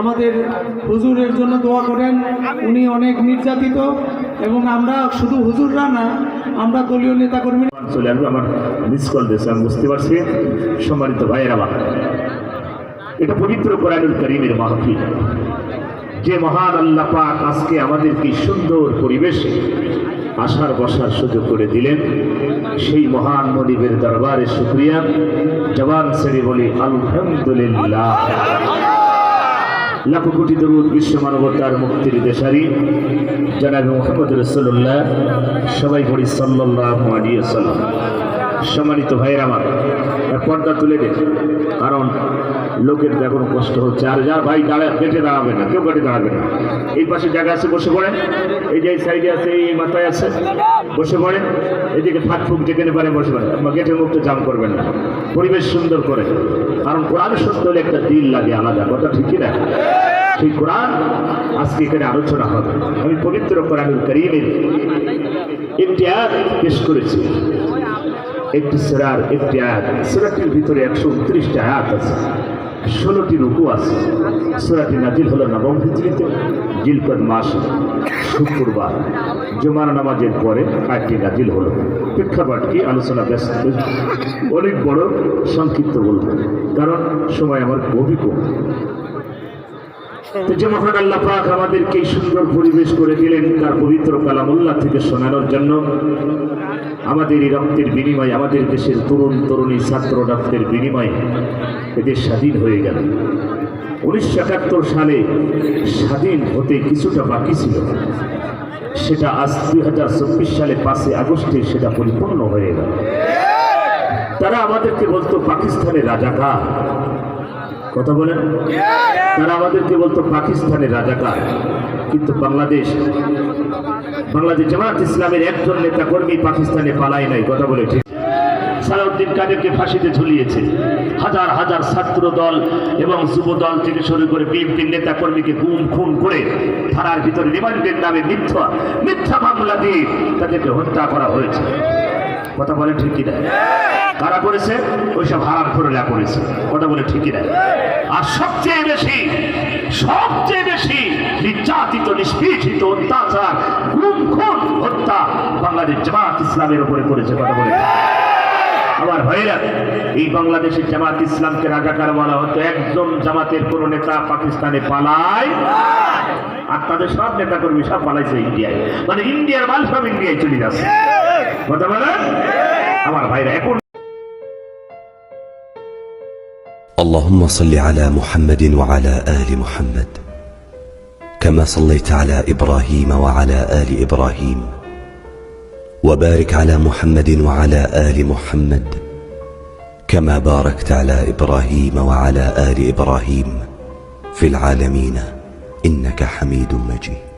আমাদের হুজুরের জন্য দোয়া করেন। উনি অনেক নির্যাতিত এবং আমরা শুধু হুজুররা না, আমরা দলীয় নেতাকর্মী চলে আসবে। আমার মিস কল দিয়েছে, আমি বুঝতে পারছি। সম্মানিত ভাইয়েরা, এটা পবিত্র কোরআনুল কারীমের মাহফিল। যে মহান আল্লাহ পাক আজকে আমাদেরকে সুন্দর পরিবেশে আসার বসার সুযোগ করে দিলেন, সেই মহান মনিবের দরবারে শুকরিয়া। জবান ছেড়ে বলি আলহামদুলিল্লাহ। লাখো কোটি দরুদ বিশ্ব মানবতার মুক্তির দেশারি জনাব মুহাম্মদ রাসূলুল্লাহ, সবাই পড়ি সাল্লাল্লাহু আলাইহি ওয়াসাল্লাম। সম্মানিত ভাইয়েরা, আমার পর্দা তুলে দেন, কারণ লোকের এখন কষ্ট হচ্ছে। আর যার ভাই বেঁচে দাঁড়াবে না, কেউ বেঁচে দাঁড়াবে না। এই পাশে জায়গা আছে, বসে পড়েন। এই যে এই সাইডে আছে, এই মাথায় আছে, বসে পড়েন। এদিকে ফাঁক ফুক যেখানে পারে বসে পড়েন, গেটের মুখটা জাম করবেন না। পরিবেশ সুন্দর করে, কারণ কোরআন সত্য হলে একটা দিল লাগে আলাদা, কথা ঠিকই না? সেই কোরআন আজকে এখানে আলোচনা হবে। আমি পবিত্র কোরআনুল কারীমের একটি আয়াত পেশ করেছি, একটি সূরার একটি আয়াত। সূরাটির ভিতরে 129টা আয়াত আছে, 16টি রুকু আছে। সূরাটি নাজিল হলো নবম হিজরিতে, জিলকদ মাস শুক্রবার জুমার নামাজের পরে আয়াতটি নাজিল হলো। প্রেক্ষাপট কি, আলোচনা ব্যস্ত, অনেক বড়, সংক্ষিপ্ত বলবো, কারণ সময় আমার খুবই কম। যে মহান আল্লাহ পাক আমাদেরকে সুন্দর পরিবেশ করে দিলেন তার পবিত্র কালামুল্লাহ থেকে শোনানোর জন্য। আমাদের এই রক্তের বিনিময়ে, আমাদের দেশের তরুণ তরুণী ছাত্র রক্তের বিনিময়ে এদের স্বাধীন হয়ে গেল। 1971 সালে স্বাধীন হতে কিছুটা বাকি ছিল, সেটা আজ 2024 সালে 5 আগস্টে সেটা পরিপূর্ণ হয়ে গেল। তারা আমাদেরকে বলতো পাকিস্তানের রাজাকার, কথা বলেন, তারা আমাদেরকে বলতো পাকিস্তানের রাজাকার। কিন্তু বাংলাদেশ জামাত ইসলামের একজন নেতা কর্মী পাকিস্তানে পালায় নাই, কথা বলে ঠিক। সালাউদ্দিন কাদেরকে ফাঁসিতে ঝুলিয়েছে। হাজার হাজার ছাত্র দল এবং যুব দল থেকে শুরু করে বিএনপির নেতা কর্মীকে গুম খুন করে থানার ভিতরে রিমান্ডের নামে মিথ্যা মামলা দিয়ে তাদেরকে হত্যা করা হয়েছে, কথা বলে ঠিক কিনা? কারা করেছে? ওইসব হারাম খোরেরা করেছে, কথা বলে ঠিকই না? আর সবচেয়ে বেশি নির্যাতিত, নিষ্পীড়িত, অত্যাচার, গুম খুন, হত্যা বাংলাদেশ জামাত ইসলামের উপরে করেছে, কথা বলে। আমার ভাইরা, এই বাংলাদেশের জামাত ইসলামকে রাজাকার বলা হতো। একজন জামাতের কোন নেতা পাকিস্তানে পালায়, আর তাদের সব নেতা কর্মী সব পালাইছে ইন্ডিয়ায়, মানে ইন্ডিয়ার মাল সব ইন্ডিয়ায় চলে যাচ্ছে, কথা বলে। আমার ভাইরা, এখন اللهم صل على محمد وعلى آل محمد كما صليت على إبراهيم وعلى آل إبراهيم وبارك على محمد وعلى آل محمد كما باركت على إبراهيم وعلى آل إبراهيم في العالمين إنك حميد مجيد.